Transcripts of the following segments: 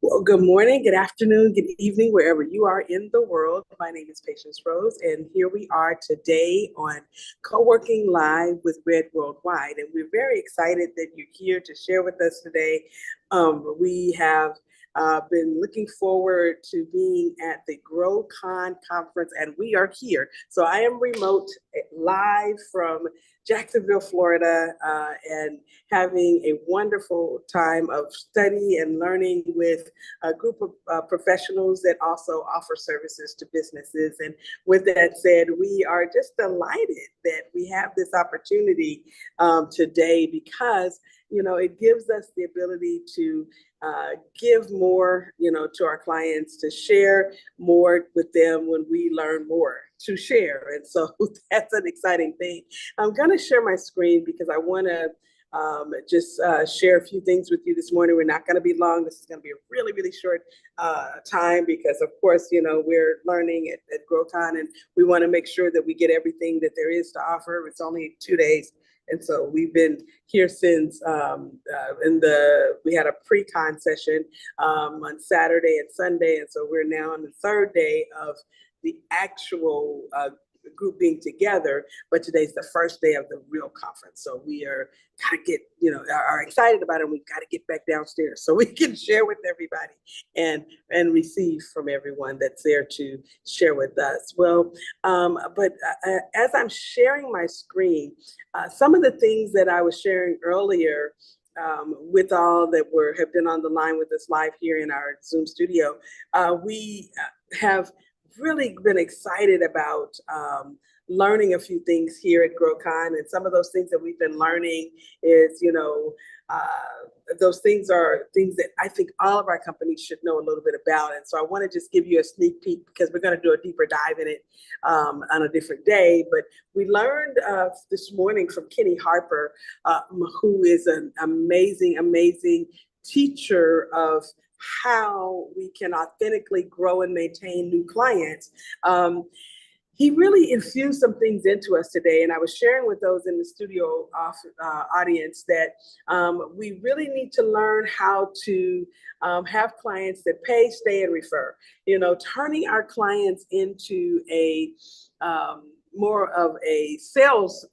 Well, good morning, good afternoon, good evening, wherever you are in the world. My name is Patience Rose, and here we are today on Co-working Live with Red Worldwide. And we're very excited that you're here to share with us today. We have been looking forward to being at the GrowCon conference, and we are here. So I am remote, live from Jacksonville, Florida, and having a wonderful time of study and learning with a group of professionals that also offer services to businesses. And with that said, we are just delighted that we have this opportunity today because, it gives us the ability to give more, to our clients, to share more with them when we learn more to share. And so that's an exciting thing. I'm going to share my screen because I want to just share a few things with you this morning. We're not going to be long. This is going to be a really, really short time because, of course, we're learning at GrowCon, and we want to make sure that we get everything that there is to offer. It's only 2 days. And so we've been here since we had a pre-con session on Saturday and Sunday. And so we're now on the third day of the actual group being together, but today's the first day of the real conference. So we are are excited about it. We've got to get back downstairs so we can share with everybody and receive from everyone that's there to share with us. Well, but as I'm sharing my screen, some of the things that I was sharing earlier with all that have been on the line with us live here in our Zoom studio, we have really been excited about learning a few things here at GrowCon. And some of those things that we've been learning is, those things are things that I think all of our companies should know a little bit about. And so I want to just give you a sneak peek because we're going to do a deeper dive in it on a different day. But we learned this morning from Kenny Harper, who is an amazing, amazing teacher of how we can authentically grow and maintain new clients. He really infused some things into us today, and I was sharing with those in the studio audience that we really need to learn how to have clients that pay, stay, and refer. Turning our clients into a more of a sales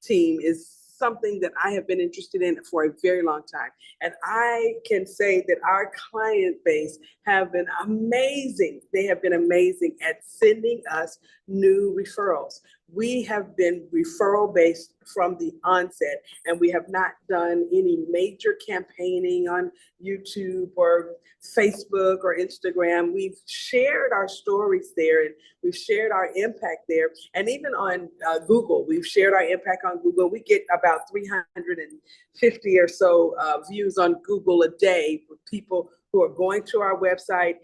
team is something that I have been interested in for a very long time. And I can say that our client base have been amazing. They have been amazing at sending us new referrals. We have been referral based from the onset, and we have not done any major campaigning on YouTube or Facebook or Instagram. We've shared our stories there, and we've shared our impact there. And even on Google, we've shared our impact on Google. We get about 350 or so views on Google a day with people who are going to our website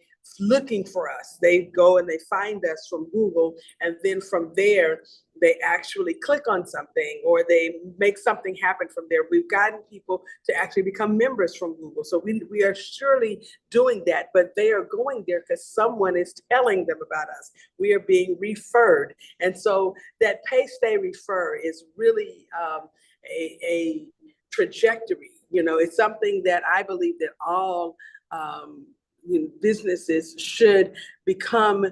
looking for us. They go and they find us from Google, and then from there, they actually click on something or they make something happen from there. We've gotten people to actually become members from Google. So we are surely doing that, but they are going there because someone is telling them about us. We are being referred. And so that pay, stay, refer is really a trajectory. It's something that I believe that all businesses should become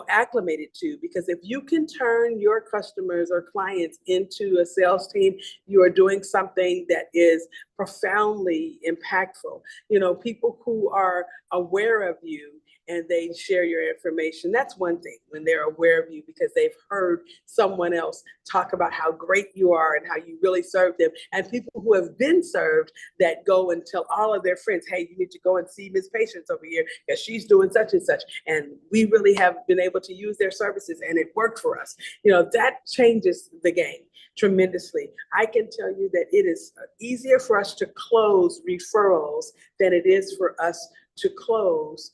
acclimated to, because if you can turn your customers or clients into a sales team, you are doing something that is profoundly impactful. People who are aware of you and they share your information, that's one thing, when they're aware of you because they've heard someone else talk about how great you are and how you really serve them. And people who have been served that go and tell all of their friends, hey, you need to go and see Miss Patience over here because she's doing such and such. And we really have been able to use their services and it worked for us. That changes the game tremendously. I can tell you that it is easier for us to close referrals than it is for us to close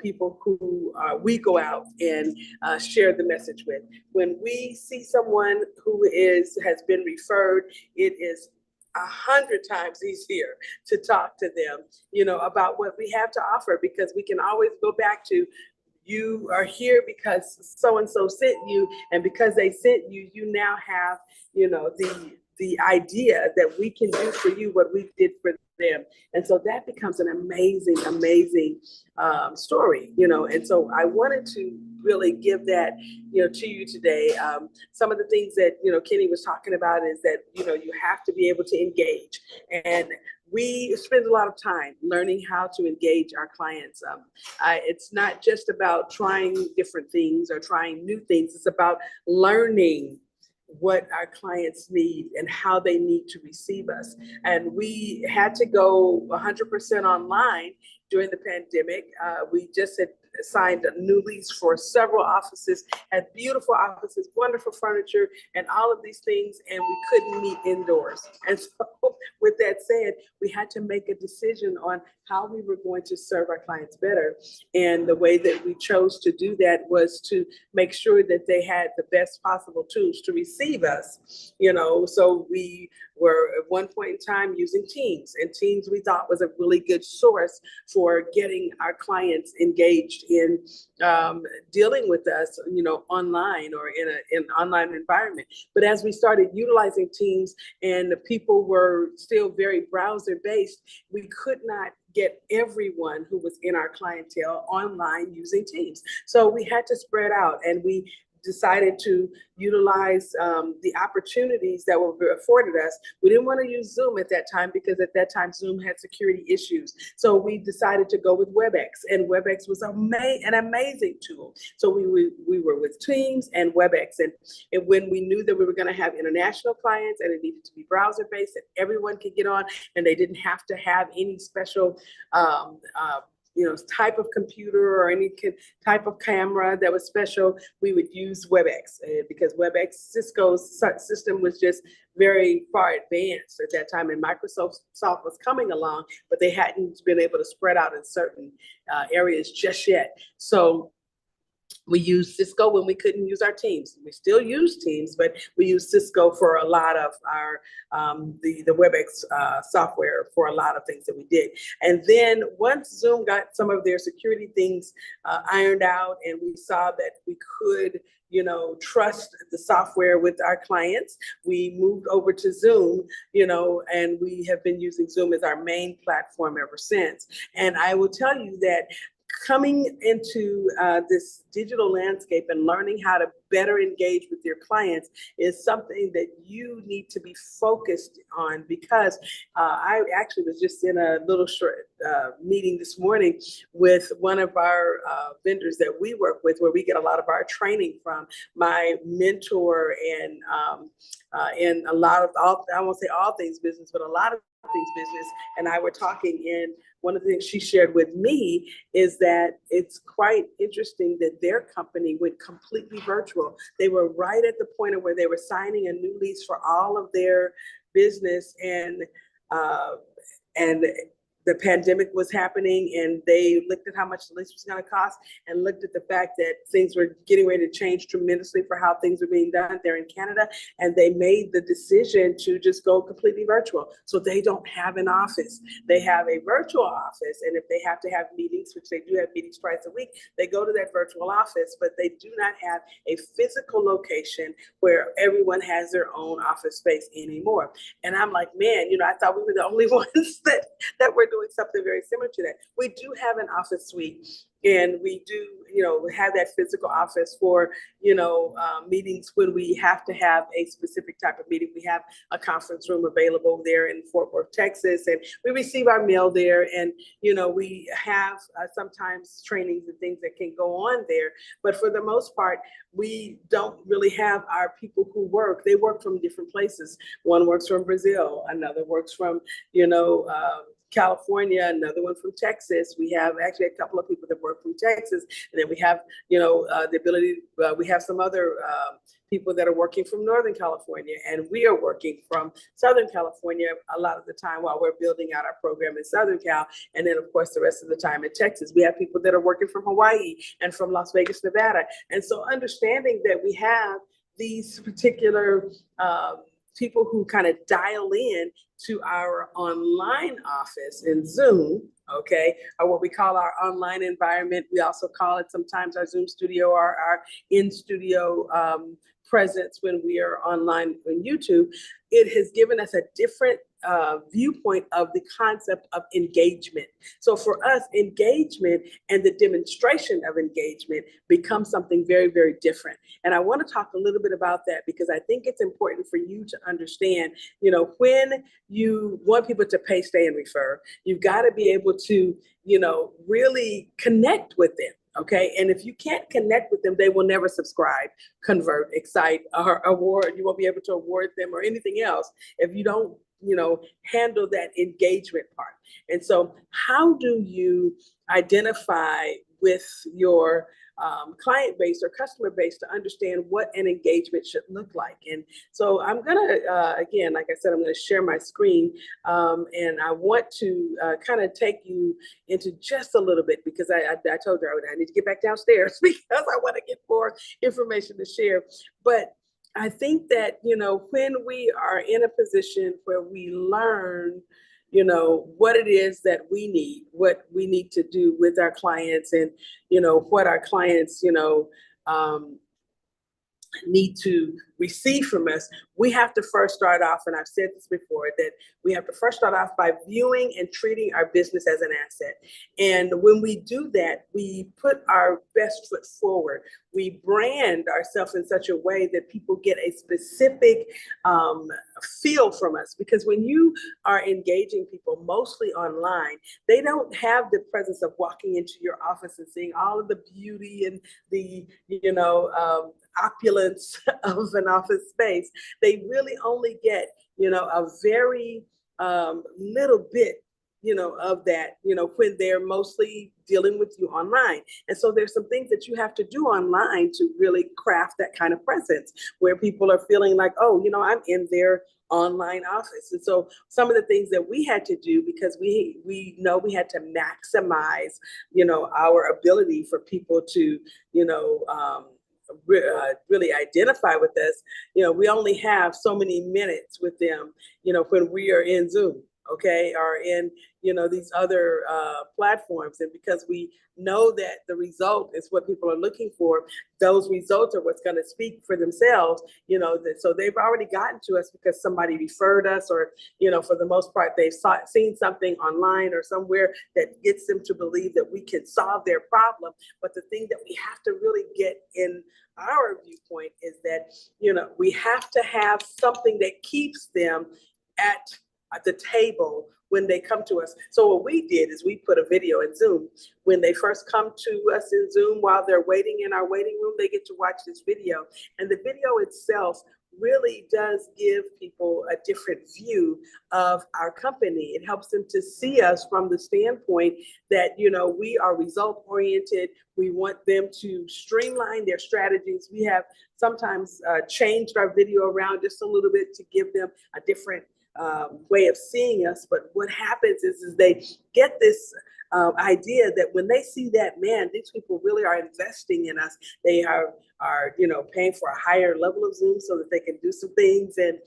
people who we go out and share the message with. When we see someone who has been referred, it is 100 times easier to talk to them, about what we have to offer, because we can always go back to, you are here because so-and-so sent you, and because they sent you, you now have, the idea that we can do for you what we did for them. And so that becomes an amazing, amazing story, you know. And so I wanted to really give that, you know, to you today. Some of the things that, you know, Kenny was talking about is that, you know, you have to be able to engage. And we spend a lot of time learning how to engage our clients. It's not just about trying different things or trying new things. It's about learning what our clients need and how they need to receive us. And we had to go 100% online during the pandemic. We just had signed a new lease for several offices, had beautiful offices, wonderful furniture, and all of these things, and we couldn't meet indoors. And so with that said, we had to make a decision on how we were going to serve our clients better. And the way that we chose to do that was to make sure that they had the best possible tools to receive us, you know. So we were at one point in time using Teams, and Teams we thought was a really good source for getting our clients engaged in dealing with us, you know, online or in an online environment. But as we started utilizing Teams and the people were still very browser based, we could not get everyone who was in our clientele online using Teams. So we had to spread out, and we decided to utilize the opportunities that were afforded us. We didn't want to use Zoom at that time because at that time Zoom had security issues. So we decided to go with WebEx, and WebEx was an amazing tool. So we were with Teams and WebEx, and when we knew that we were going to have international clients and it needed to be browser based and everyone could get on and they didn't have to have any special you know, type of computer or any type of camera that was special, we would use WebEx because WebEx, Cisco's system was just very far advanced at that time, and Microsoft was coming along, but they hadn't been able to spread out in certain areas just yet. So we used Cisco when we couldn't use our Teams. We still use Teams, but we use Cisco for a lot of our, the WebEx software for a lot of things that we did. And then once Zoom got some of their security things ironed out and we saw that we could, you know, trust the software with our clients, we moved over to Zoom, you know, and we have been using Zoom as our main platform ever since. And I will tell you that coming into this digital landscape and learning how to better engage with your clients is something that you need to be focused on, because I actually was just in a little short meeting this morning with one of our vendors that we work with, where we get a lot of our training from. My mentor and a lot of, I won't say all things business, but a lot of things business, and I were talking, and one of the things she shared with me is that it's quite interesting that their company went completely virtual. They were right at the point of where they were signing a new lease for all of their business, and the pandemic was happening, and they looked at how much the lease was going to cost and looked at the fact that things were getting ready to change tremendously for how things were being done there in Canada. And they made the decision to just go completely virtual. So they don't have an office. They have a virtual office. And if they have to have meetings, which they do have meetings twice a week, they go to that virtual office, but they do not have a physical location where everyone has their own office space anymore. And I'm like, man, you know, I thought we were the only ones that were doing something very similar to that. We do have an office suite, and we do, you know, have that physical office for, you know, meetings when we have to have a specific type of meeting. We have a conference room available there in Fort Worth, Texas, and we receive our mail there. And, you know, we have sometimes trainings and things that can go on there. But for the most part, we don't really have our people who work. They work from different places. One works from Brazil, another works from, you know, California, another one from Texas. We have actually a couple of people that work from Texas, and then we have, you know, the ability, we have some other people that are working from Northern California, and we are working from Southern California a lot of the time while we're building out our program in Southern Cal. And then of course, the rest of the time in Texas. We have people that are working from Hawaii and from Las Vegas, Nevada. And so understanding that we have these particular people who kind of dial in to our online office in Zoom, okay, or what we call our online environment. We also call it sometimes our Zoom studio or our in-studio presence when we are online on YouTube. It has given us a different viewpoint of the concept of engagement. So for us, engagement and the demonstration of engagement becomes something very, very different. And I want to talk a little bit about that because I think it's important for you to understand, when you want people to pay, stay, and refer, you've got to be able to, really connect with them. Okay. And if you can't connect with them, they will never subscribe, convert, excite, or award. You won't be able to award them or anything else if you don't, handle that engagement part. And so, how do you identify with your client base or customer base to understand what an engagement should look like? And so I'm gonna, again, like I said, I'm gonna share my screen, and I want to kind of take you into just a little bit because I told you I need to get back downstairs because I want to get more information to share. But I think that, when we are in a position where we learn, what it is that we need, what we need to do with our clients and, what our clients, need to receive from us, we have to first start off, and I've said this before, that we have to first start off by viewing and treating our business as an asset. And when we do that, we put our best foot forward. We brand ourselves in such a way that people get a specific feel from us. Because when you are engaging people, mostly online, they don't have the presence of walking into your office and seeing all of the beauty and the, opulence of an office space. They really only get, a very little bit, of that, when they're mostly dealing with you online. And so there's some things that you have to do online to really craft that kind of presence where people are feeling like, oh, I'm in their online office. And so some of the things that we had to do, because we know we had to maximize, our ability for people to, really identify with us, we only have so many minutes with them, when we are in Zoom, okay, or in, these other platforms. And because we know that the result is what people are looking for, those results are what's going to speak for themselves, so they've already gotten to us because somebody referred us, or, for the most part, they've seen something online or somewhere that gets them to believe that we can solve their problem. But the thing that we have to really get in our viewpoint is that, we have to have something that keeps them at the table when they come to us. So what we did is we put a video in Zoom. When they first come to us in Zoom, while they're waiting in our waiting room, they get to watch this video. And the video itself really does give people a different view of our company. It helps them to see us from the standpoint that, we are result oriented. We want them to streamline their strategies. We have sometimes changed our video around just a little bit to give them a different way of seeing us. But what happens is they get this idea that when they see that, man, these people really are investing in us. They are paying for a higher level of Zoom so that they can do some things, and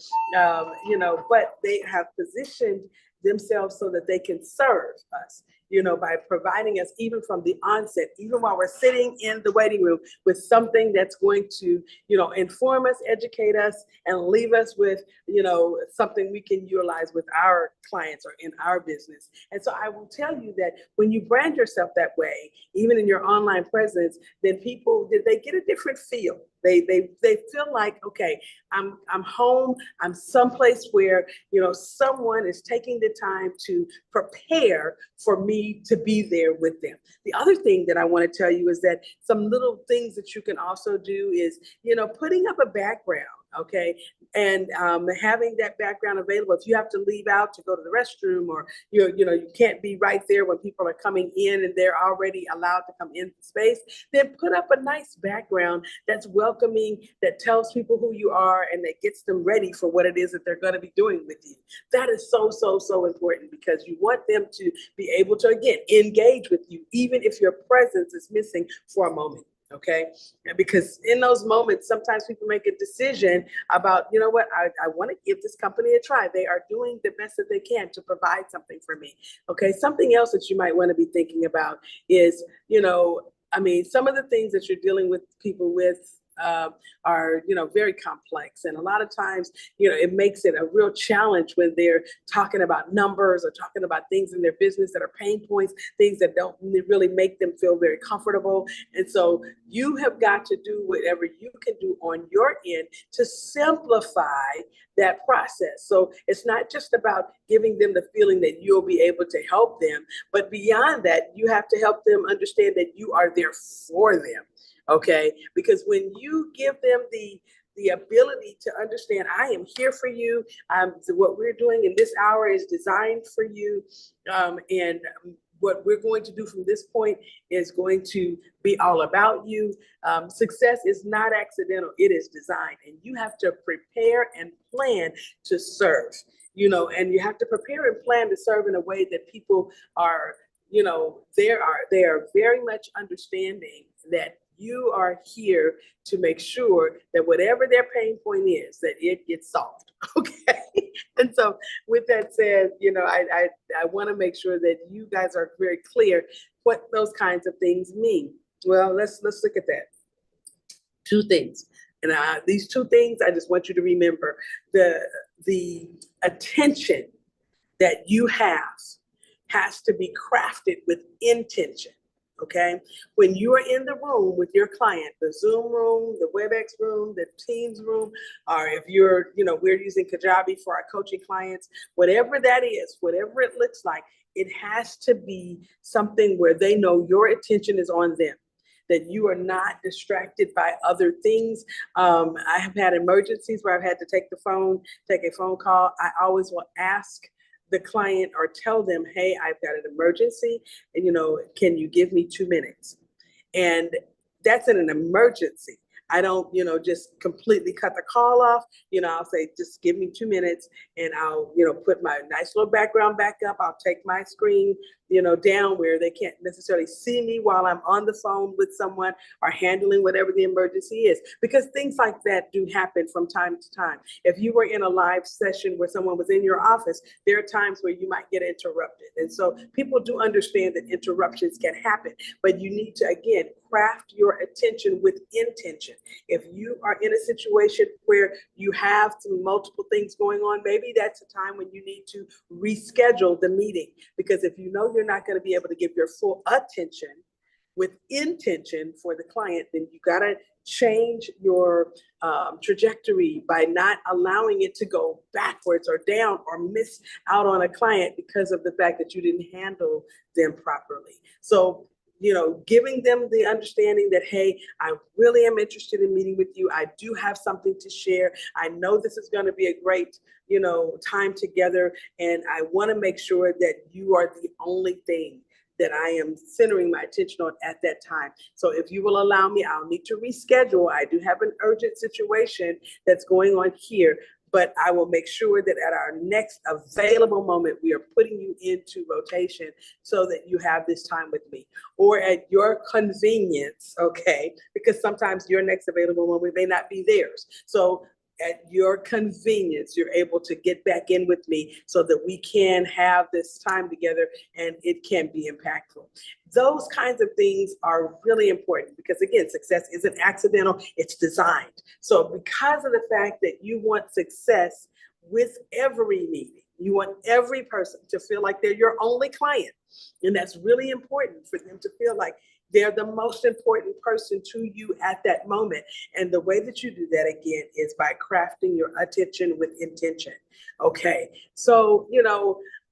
but they have positioned themselves so that they can serve us, by providing us, even from the onset, even while we're sitting in the waiting room, with something that's going to, inform us, educate us, and leave us with, something we can utilize with our clients or in our business. And so I will tell you that when you brand yourself that way, even in your online presence, then people, they get a different feel. They feel like, okay, I'm home. I'm someplace where, someone is taking the time to prepare for me to be there with them. The other thing that I want to tell you is that some little things that you can also do is, putting up a background. Okay. And having that background available. If you have to leave out to go to the restroom, or you can't be right there when people are coming in and they're already allowed to come into the space, then put up a nice background that's welcoming, that tells people who you are, and that gets them ready for what it is that they're going to be doing with you. That is so, so, so important, because you want them to be able to, again, engage with you, even if your presence is missing for a moment. Okay. Because in those moments, sometimes people make a decision about, I want to give this company a try. They are doing the best that they can to provide something for me. Okay. Something else that you might want to be thinking about is, some of the things that you're dealing with people with are, very complex. And a lot of times, it makes it a real challenge when they're talking about numbers or talking about things in their business that are pain points, things that don't really make them feel very comfortable. And so you have got to do whatever you can do on your end to simplify that process. So it's not just about giving them the feeling that you'll be able to help them, but beyond that, you have to help them understand that you are there for them. Okay, because when you give them the ability to understand, I am here for you. What we're doing in this hour is designed for you, and what we're going to do from this point is going to be all about you. Success is not accidental; it is designed, and you have to prepare and plan to serve. And you have to prepare and plan to serve in a way that people are, they are very much understanding that you are here to make sure that whatever their pain point is, that it gets solved. Okay. And so with that said, I want to make sure that you guys are very clear what those kinds of things mean. Well, let's look at that. Two things. And these two things, I just want you to remember the attention that you have has to be crafted with intention. Okay, when you are in the room with your client, the Zoom room, the WebEx room, the Teams room, or if you're, we're using Kajabi for our coaching clients, whatever that is, whatever it looks like, it has to be something where they know your attention is on them, that you are not distracted by other things. I have had emergencies where I've had to take a phone call. I always will ask the client or tell them, hey, I've got an emergency and, can you give me 2 minutes? And that's in an emergency. I don't, just completely cut the call off. I'll say, just give me 2 minutes and I'll, put my nice little background back up. I'll take my screen, down where they can't necessarily see me while I'm on the phone with someone or handling whatever the emergency is, because things like that do happen from time to time. If you were in a live session where someone was in your office, there are times where you might get interrupted. And so people do understand that interruptions can happen, but you need to, again, craft your attention with intention. If you are in a situation where you have some multiple things going on, maybe that's a time when you need to reschedule the meeting, because if you know you're not going to be able to give your full attention with intention for the client, then you got to change your trajectory by not allowing it to go backwards or down or miss out on a client because of the fact that you didn't handle them properly. So, giving them the understanding that, hey, I really am interested in meeting with you. I do have something to share. I know this is going to be a great, time together. And I want to make sure that you are the only thing that I am centering my attention on at that time. So if you will allow me, I'll need to reschedule. I do have an urgent situation that's going on here, but I will make sure that at our next available moment, we are putting you into rotation so that you have this time with me, or at your convenience, okay? Because sometimes your next available moment may not be theirs. So at your convenience, you're able to get back in with me so that we can have this time together and it can be impactful. Those kinds of things are really important because, again, success isn't accidental, it's designed. So because of the fact that you want success with every meeting, you want every person to feel like they're your only client. And that's really important for them to feel like they're the most important person to you at that moment. And the way that you do that, again, is by crafting your attention with intention. Okay. So,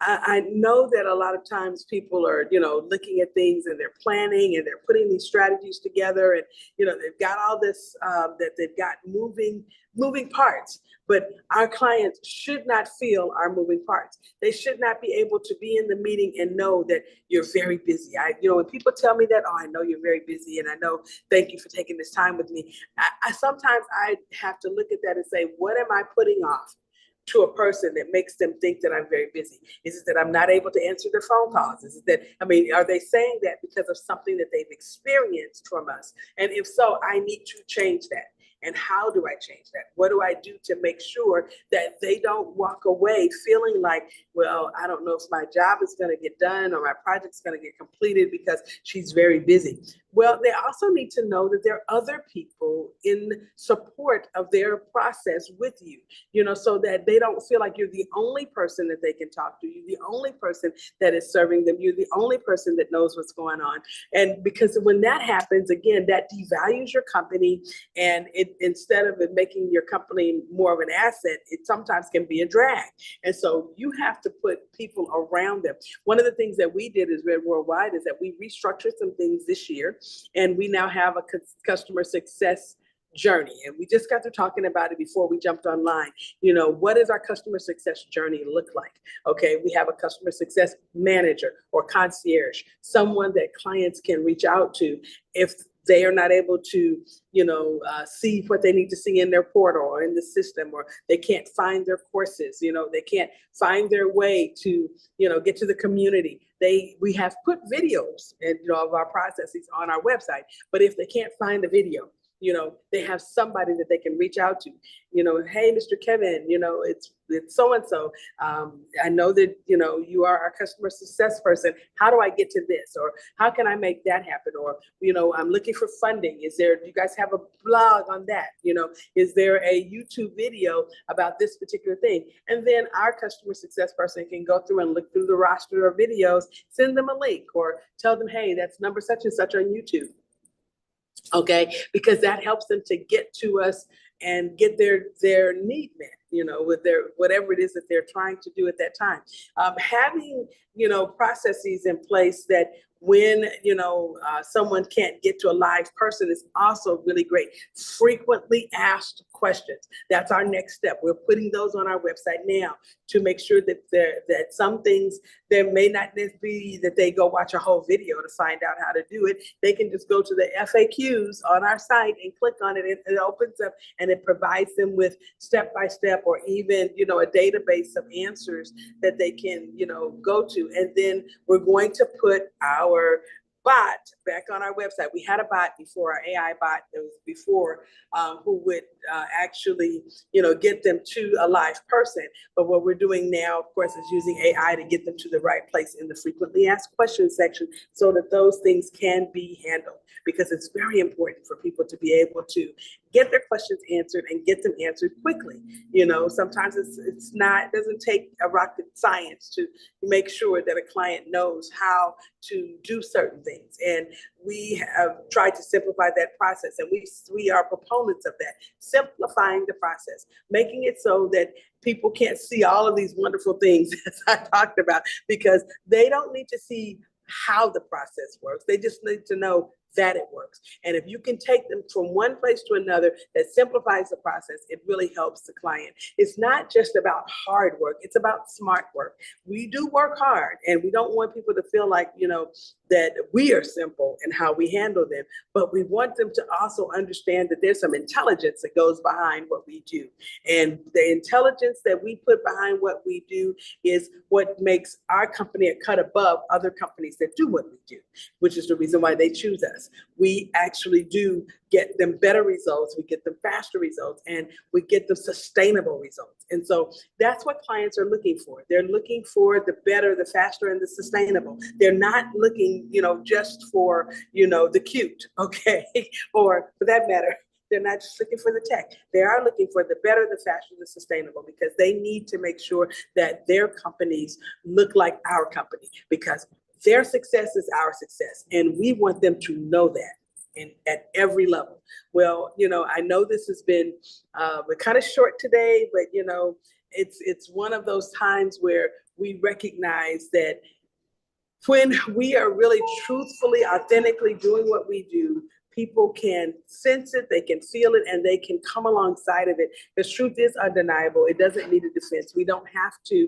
I know that a lot of times people are, looking at things and they're planning and they're putting these strategies together and, they've got all this, that they've got moving parts, but our clients should not feel our moving parts. They should not be able to be in the meeting and know that you're very busy. When people tell me that, oh, I know you're very busy and I know, thank you for taking this time with me. I sometimes I have to look at that and say, what am I putting off to a person that makes them think that I'm very busy? Is it that I'm not able to answer their phone calls? Is it that, are they saying that because of something that they've experienced from us? And if so, I need to change that. And how do I change that? What do I do to make sure that they don't walk away feeling like, well, I don't know if my job is going to get done or my project's going to get completed because she's very busy? Well, they also need to know that there are other people in support of their process with you, so that they don't feel like you're the only person that they can talk to. You're the only person that is serving them. You're the only person that knows what's going on. And because when that happens, again, that devalues your company. And it, instead of it making your company more of an asset, it sometimes can be a drag. And so you have to put people around them. One of the things that we did as Red Worldwide is that we restructured some things this year, and we now have a customer success journey. And we just got to talking about it before we jumped online. What does our customer success journey look like? Okay, we have a customer success manager or concierge, someone that clients can reach out to if they are not able to, see what they need to see in their portal or in the system, or they can't find their courses, they can't find their way to, get to the community. We have put videos and, of our processes on our website, but if they can't find the video, they have somebody that they can reach out to. Hey, Mr. Kevin, it's so-and-so. I know that, you are our customer success person. How do I get to this? Or how can I make that happen? Or, I'm looking for funding. Do you guys have a blog on that? Is there a YouTube video about this particular thing? And then our customer success person can go through and look through the roster of videos, send them a link, or tell them, hey, that's number such and such on YouTube. Okay, because that helps them to get to us and get their need met, with their whatever it is that they're trying to do at that time. Having processes in place that when someone can't get to a live person is also really great. Frequently asked questions. That's our next step. We're putting those on our website now to make sure that that some things, there may not be that they go watch a whole video to find out how to do it. They can just go to the FAQs on our site and click on it, and it opens up and it provides them with step-by-step or even a database of answers that they can go to. And then we're going to put our bot back on our website. We had a bot before, our AI bot that was before, who would actually, get them to a live person. But what we're doing now, of course, is using AI to get them to the right place in the frequently asked questions section so that those things can be handled, because it's very important for people to be able to get their questions answered and get them answered quickly. Sometimes it doesn't take a rocket science to make sure that a client knows how to do certain things. And we have tried to simplify that process, and we are proponents of that, simplifying the process, making it so that people can't see all of these wonderful things as I talked about, because they don't need to see how the process works. They just need to know that it works. And if you can take them from one place to another, that simplifies the process, it really helps the client. It's not just about hard work, it's about smart work. We do work hard, and we don't want people to feel like, that we are simple in how we handle them, but we want them to also understand that there's some intelligence that goes behind what we do. And the intelligence that we put behind what we do is what makes our company a cut above other companies that do what we do, which is the reason why they choose us. We actually do get them better results, we get them faster results, and we get them sustainable results. And so that's what clients are looking for. They're looking for the better, the faster, and the sustainable. They're not looking, just for, the cute, okay? Or for that matter, they're not just looking for the tech. They are looking for the better, the faster, the sustainable, because they need to make sure that their companies look like our company, because their success is our success. And we want them to know that. And at every level. Well, I know this has been we're kind of short today, but it's one of those times where we recognize that when we are really truthfully, authentically doing what we do, people can sense it, they can feel it, and they can come alongside of it. The truth is undeniable. It doesn't need a defense. We don't have to,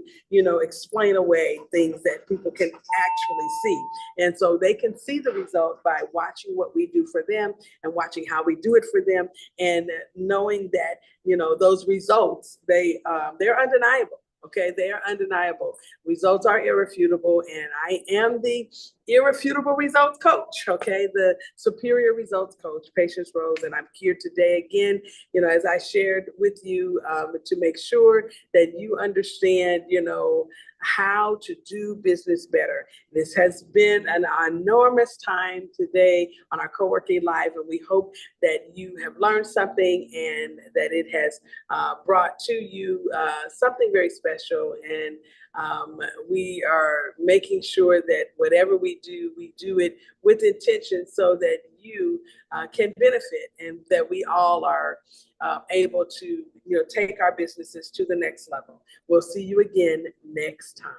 explain away things that people can actually see. And so they can see the result by watching what we do for them and watching how we do it for them, and knowing that, those results, they're undeniable. Okay, they are undeniable. Results are irrefutable, and I am the irrefutable results coach, okay? The superior results coach, Patience Rose, and I'm here today again, as I shared with you, to make sure that you understand, how to do business better. This has been an enormous time today on our Co-working Live, and we hope that you have learned something and that it has brought to you something very special. And we are making sure that whatever we do it with intention so that you can benefit and that we all are able to take our businesses to the next level. We'll see you again next time.